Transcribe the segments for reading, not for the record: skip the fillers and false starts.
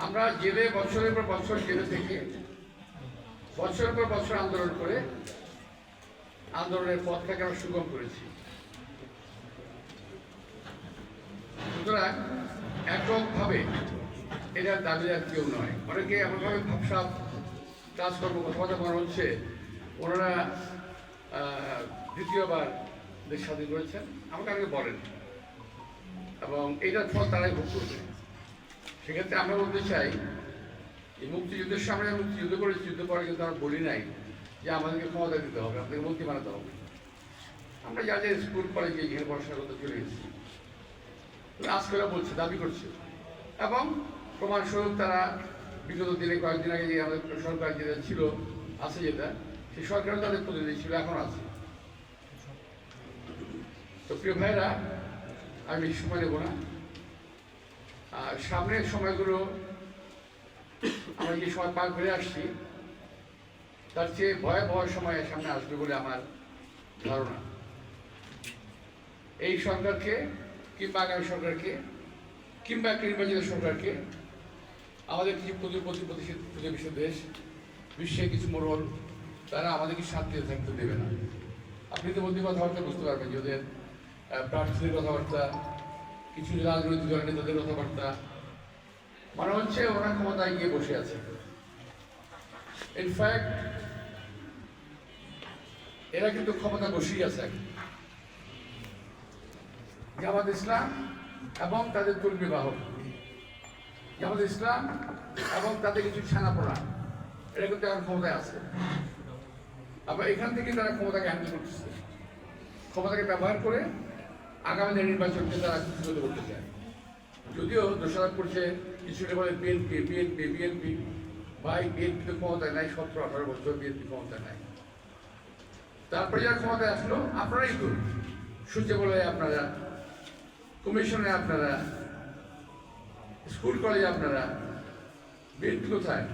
আমরা জেলে বছরের পর বছর জেলে থেকে বছরের পর বছর আন্দোলন করে আন্দোলনের পথটাকে আমরা সুগম করেছি। সুতরাং এককভাবে এটার দাবিদার কেউ নয়। অনেকে এমনভাবে ভাবসাব কাজকর্ম কথাবার্তা মনে হচ্ছে ওনারা দ্বিতীয়বার দেশ স্বাধীন করেছেন, আমাকে আগে বলেন, এবং এইটার ফল তারাই ভোগ করবে। সেক্ষেত্রে আমরা বলতে চাই এই মুক্তিযুদ্ধের সামনে মুক্তিযুদ্ধ করেছি, যুদ্ধ করে কিন্তু আমরা বলি নাই যে আমাদেরকে ক্ষমতা দিতে হবে, আপনাকে মন্ত্রী বানাতে হবে। আমরা যা যা স্কুল কলেজে এখানে পড়াশোনা করতে চলে গেছি, আজকে ওরা বলছে, দাবি করছে, এবং প্রমাণস্বরূপ তারা বিগত দিনে কয়েকদিন আগে যে আমাদের সরকার যেটা ছিল আছে, যেটা সেই সরকারও তাদের প্রতিনিধি ছিল, এখন আছে। তো প্রিয় ভাইরা, আমি সময় নেব না। আর সামনের সময়গুলো আমরা যে সময় পার করে আসছি তার চেয়ে ভয়াবহ সময় সামনে আসবে বলে আমার ধারণা। এই সরকারকে কিংবা আগামী সরকারকে কিংবা একটা নির্বাচিত সরকারকে আমাদের কিছু প্রতিবেশী দেশ, বিশ্বের কিছু মোড়ল, তারা আমাদেরকে শান্তিতে থাকতে দেবে না। আপনি তো মধ্যে কথাবার্তা বুঝতে পারবেন যে ওদের প্রার্থীদের কথাবার্তা, কিছু রাজনৈতিক দলের নেতাদের কথাবার্তা, মনে হচ্ছে ওরা ক্ষমতায় গিয়ে বসে আছে। ইনফ্যাক্ট এরা কিন্তু ক্ষমতা বসেই আছে। জামাত ইসলাম এবং তাদের কর্মী বাহক, জামাত ইসলাম এবং তাদের কিছু ছানাপোড়া, এরা কিন্তু এখন ক্ষমতায় আছে। আবার এখান থেকে তারা ক্ষমতাকে হ্যান্ডেল করতেছে, ক্ষমতাকে ব্যবহার করে আগামী নির্বাচনকে তারা সুযোগ করতে চায়। যদিও দোষারোপ করছে কিছু বলে বিএনপি বিএনপি বিএনপি, ভাই বিএনপি তো ক্ষমতায় নাই, 17-18 বছর বিএনপি ক্ষমতায় নাই। তারপরে যারা ক্ষমতায় আসলো আপনারাই তো সচিবালয়ে আপনারা, কমিশনে আপনারা, স্কুল কলেজে আপনারা, বিএনপি কোথায়?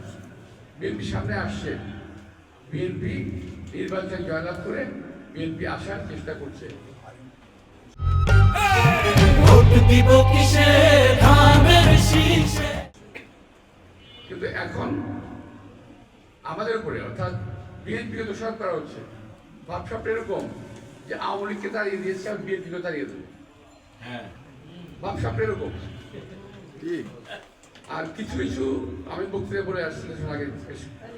বিএনপি সামনে আসছে, বিএনপি নির্বাচন জয়লাভ করে বিএনপি আসার চেষ্টা করছে। কিন্তু এখন আমাদের উপরে, অর্থাৎ বিএনপিকে দোষারোপ করা হচ্ছে। ভাবসাবটা এরকম যে আওয়ামী লীগকে তাড়িয়ে দিয়েছে আর বিএনপিকে তাড়িয়ে দেবে। হ্যাঁ, ভাবসাবটা এরকম। আর কিছু কিছু আমি বক্তৃতা বলে আসছি, আগে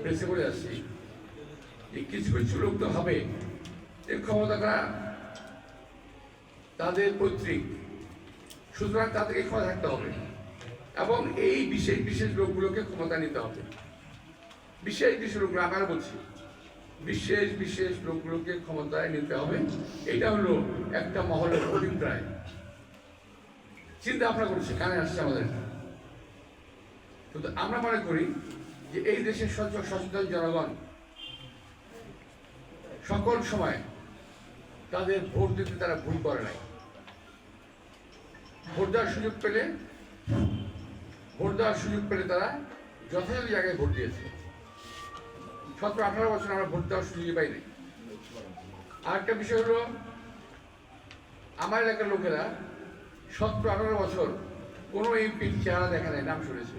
প্রেসে বলে আসছি, যে কিছু কিছু লোক তো হবে এই ক্ষমতাটা তাদের পৈতৃক, সুতরাং তাদেরকে ক্ষমতা থাকতে হবে এবং এই বিশেষ বিশেষ লোকগুলোকে ক্ষমতা নিতে হবে। বিশেষ বিশেষ লোকগুলো, আমরা বলছি বিশেষ বিশেষ লোকগুলোকে ক্ষমতায় নিতে হবে। এটা হলো একটা মহলের অভিপ্রায়, চিন্তা ভাবনা করছে, কানে আসছে আমাদের। কিন্তু আমরা মনে করি যে এই দেশের সচেতন জনগণ সকল সময় তাদের ভোট দিতে তারা ভুল করে নাই। ভোট দেওয়ার সুযোগ পেলে তারা যথাযথ জায়গায় ভোট দিয়েছে। 17-18 বছর আমরা ভোট দেওয়ার সুযোগই পাইনি। আরেকটা বিষয় হলো, আমার এলাকার লোকেরা 17-18 বছর কোনো এমপির চেহারা দেখা নাই, নাম শুনেছে,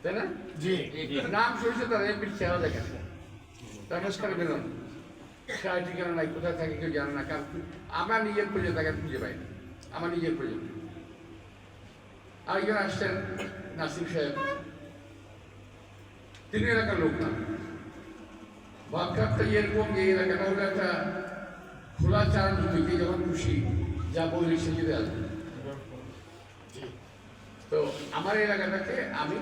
তাই না? নাম শুনেছে, তারা এমপির চেহারা দেখে না, তার কাছে বেরোন, সারা ঠিকানা নাই, কোথায় থাকে কেউ জানে না। কারণ আমার নিজের প্রয়োজন তাকে খুঁজে পাই না, আমার নিজের প্রয়োজন। আরেকজন আসছেন নাসিম সাহেব, তিনি এলাকার লোক না। ভাবখাপটা এরকম যে এলাকাটা হলো একটা খোলা চার নদীকে যখন খুশি যা বলি সে যেতে আসবে। তো আমার এলাকাটাকে আমি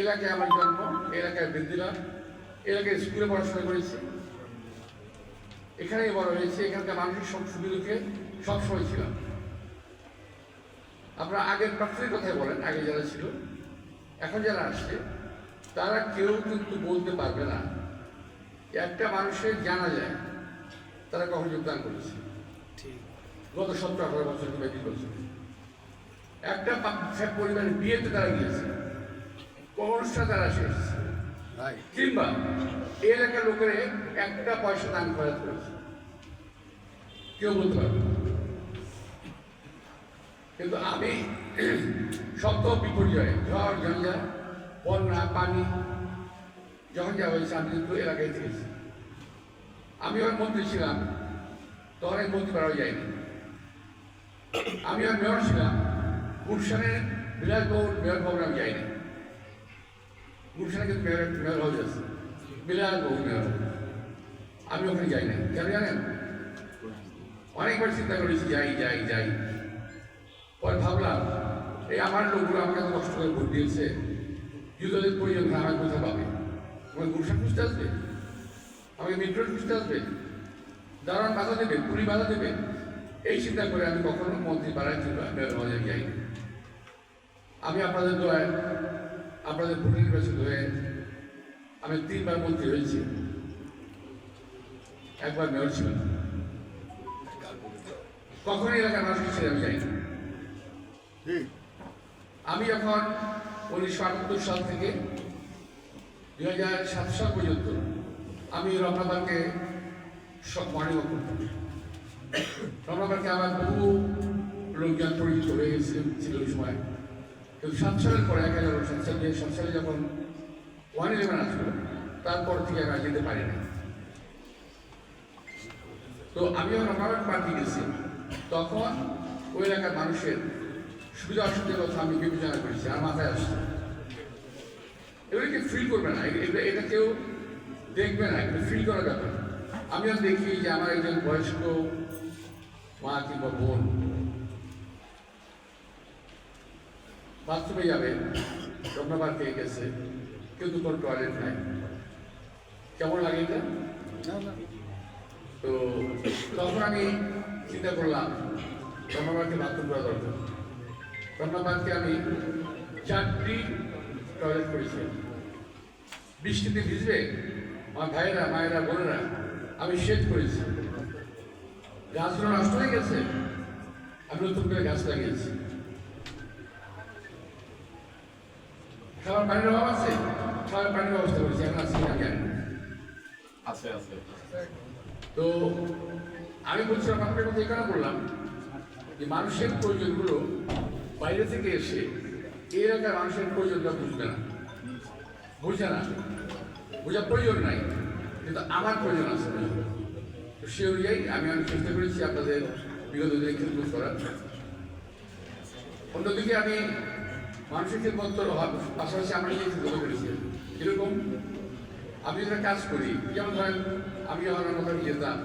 এলাকায়, আমার জন্ম এলাকায়, বৃদ্ধি লাভ, এলাকায় স্কুলে পড়াশোনা করেছি, এখানেই বড় হয়েছে, এখানকার মানুষের সব সুবিধাকে সবসময় ছিলাম। আপনারা আগের প্রার্থীর কথাই বলেন, আগে যারা ছিল, এখন যারা আসছে, তারা কেউ কিন্তু বলতে পারবে না একটা মানুষের জানা যায় তারা কখন যোগদান করেছে গত 17-18 বছর কিংবা 20 বছর। একটা পরিবারের বিয়েতে তারা গিয়েছে, অনুষ্ঠানে তারা এসেছে, কিংবা এলাকার লোকের একটা পয়সা দান খরচ করেছে, কেউ বলতে পারবে। কিন্তু আমি শব্দ বিপর্যয়, ঝড় ঝঞ্ঝা, বন্যা, পানি যখন যা হয়েছে আমি কিন্তু এলাকায় থেকেছি। আমি যখন মন্ত্রী ছিলাম তখন এই মন্ত্রী পাড়াও যায়নি। আমি যখন মেয়র ছিলাম গুলশানের বিলাসবহুল মেয়র ভবনে আমি যাইনি। গুলশানে কিন্তু মেয়র হাউস আছে, বিলাসবহুল মেয়র হাউস, আমি ওখানে যাই না। কেন জানেন? অনেকবার চিন্তা করেছি যাই যাই যাই, পরে ভাবলাম এই আমার লোকগুলো আমাকে কষ্ট করে ভোট দিয়েছে, যুদ্ধের প্রয়োজন হয় আমার কোথায় পাবে? আমাকে গুলশান খুঁজতে আসবে, আমাকে মিট্রোল খুঁজতে আসবে, দারোয়ান বাধা দেবে, পুলিশ বাধা দেবে, এই চিন্তা করে আমি কখনো মন্ত্রী পাড়ায় কিংবা মেয়র হাউসে যাইনি। আমি আপনাদের দোয়ায়, আপনাদের ভোট নির্বাচিত হয়ে আমি 3 বার মন্ত্রী হয়েছি, একবার মেয়র ছিলাম। কখনো এলাকার মানুষকে ছেড়ে আমি যাইনি। আমি যখন 1978 সাল থেকে 2007 সাল পর্যন্ত আমি রমনাবাদকে মর্নিং ওয়াক করতাম। রমনাবাদকে আমার বহু লোকজন পরিচিত হয়ে ছিল ওই সময়। কিন্তু 7 সালের পরে 7 সালে যখন 111 আসলো তারপর থেকে আমি যেতে পারি না। তো আমি যখন রমনাবাদ পার্টি গেছি তখন ওই এলাকার মানুষের সুবিধা অসুবিধার কথা আমি বিবেচনা করেছি, আর মাথায় আসছে এগুলোকে ফিল করবে না, এটা কেউ দেখবে না, এটা ফিল করার ব্যাপার। আমি যখন দেখি যে আমার একজন বয়স্ক মা কিংবা বোন বাথরুমে যাবে, রমনাবাদ পেয়ে গেছে, কিন্তু কোনো টয়লেট নাই, কেমন লাগে এটা? তো তখন আমি চিন্তা করলাম রমনাবাদকে বাথরুম করা দরকার। রমনাবাদকে আমি 4টি টয়লেট করেছি। বৃষ্টিতে ভিজবে আমার ভাইয়েরা, মায়েরা, বোনেরা, আমি শেড করেছি। গাছগুলো নষ্ট হয়ে গেছে, আমি নতুন করে গাছ লাগিয়েছি। খাবার পানির অভাব আছে, খাবার পানির ব্যবস্থা করেছি, এখন আছে আমি জানি আছে। তো আমি বলছিলাম আপনাদের কথা এখানে বললাম যে মানুষের প্রয়োজনগুলো বাইরে থেকে এসে এই এলাকার মানুষের প্রয়োজনটা বুঝবে না, বুঝে না, বোঝার প্রয়োজন নাই, কিন্তু আমার প্রয়োজন আছে। তো সে অনুযায়ী আমি চেষ্টা করেছি আপনাদের বিগত দিনে খেদমত করার। অন্যদিকে আমি মানুষের খেদমত পাশাপাশি আমরা নিজে খেদমত করেছি। এরকম আমি যেটা কাজ করি, যেমন ধরেন আমি যখন রমনাবাদে যেতাম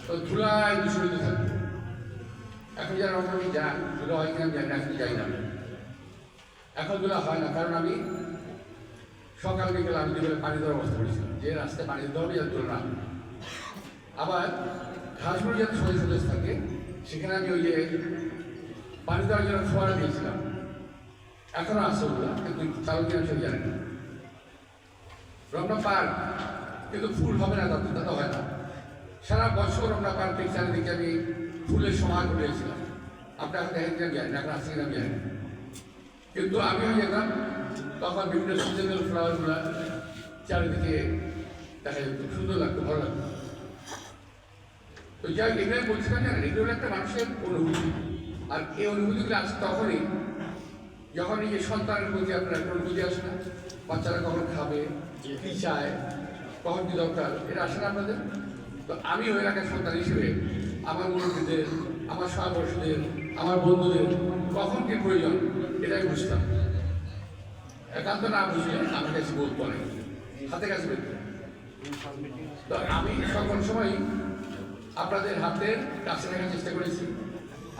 তো ধুলায় দূষিত থাকতো। এখন যারা রমনাবাদে যান ধুলা হয় কিনা জানি না, এখন যাই না, এখন ধুলা হয় না, কারণ আমি সকাল বিকেল আমি দুপুরে পানি দেওয়ার ব্যবস্থা করেছিলাম, যে রাস্তায় পানি দিতে হবে যাতে তুলনা। আবার ঘাসগুলো যাতে সতেজ সতেজ থাকে সেখানে আমি ওই যে পানি দেওয়ার জন্য ফোয়ারা দিয়েছিলাম, এখনো আছে ওগুলো, কিন্তু চালু কিনা সে জানে না। রমনা পার্ক কিন্তু ফুল হবে না, তাতে হয় না। সারা বছর রমনা পার্কের চারিদিকে আমি ফুলের সমাহার করেছিলাম, আপনার এখন দেখেন কিনা জানি না, এখন আসছে কিনা আমি জানি না, কিন্তু আমিও যেতাম তখন বিভিন্ন সিজনাল ফ্লাওয়ারগুলো চারিদিকে দেখা যেত, সুন্দর লাগতো, ভালো লাগতো। তো যাই এগুলো বলছিলাম জানেন, এগুলো হলো একটা মানুষের অনুভূতি, আর এই অনুভূতিগুলো আসে তখনই যখন এই যে সন্তানের প্রতি আপনার একটা অনুভূতি আসে না, বাচ্চারা কখন খাবে, কি চায়, কখন কি দরকার, এটা আসে না আপনাদের? তো আমি ওই এলাকার সন্তান হিসেবে আমার মুরব্বীদের, আমার সহবর্ষীদের, আমার বন্ধুদের কখন কি প্রয়োজন এটাই বুঝতাম। একান্ত না বুঝলে আমার কাছে বলতো অনেক, হাতে কাছে পেত। তো আমি সকল সময় আপনাদের হাতের কাছে রাখার চেষ্টা করেছি,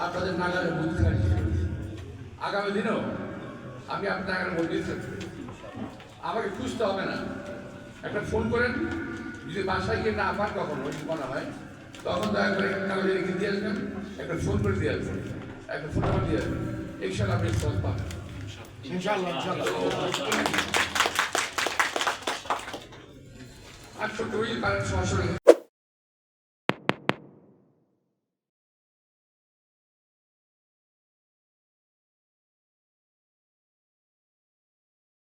আপনাদের নাগালে বুঝতে থাকার চেষ্টা করেছি। আগামী দিনেও আমি আপনার নাগালে বলতে থাকবো, আমাকে খুঁজতে হবে না, একটা ফোন করেন, যদি বাসায় গিয়ে না পান কখনো মনে হয় তখন দয়া করে কাগজে লিখে দিয়ে আসবেন, একটা ফোন করে দিয়ে আসবেন, একটা ফোন নাম্বার দিয়ে আসবেন, ইনশাল্লাহ আপনি ফোন পাবেন। আর ছোট্ট পারেন সমস্যা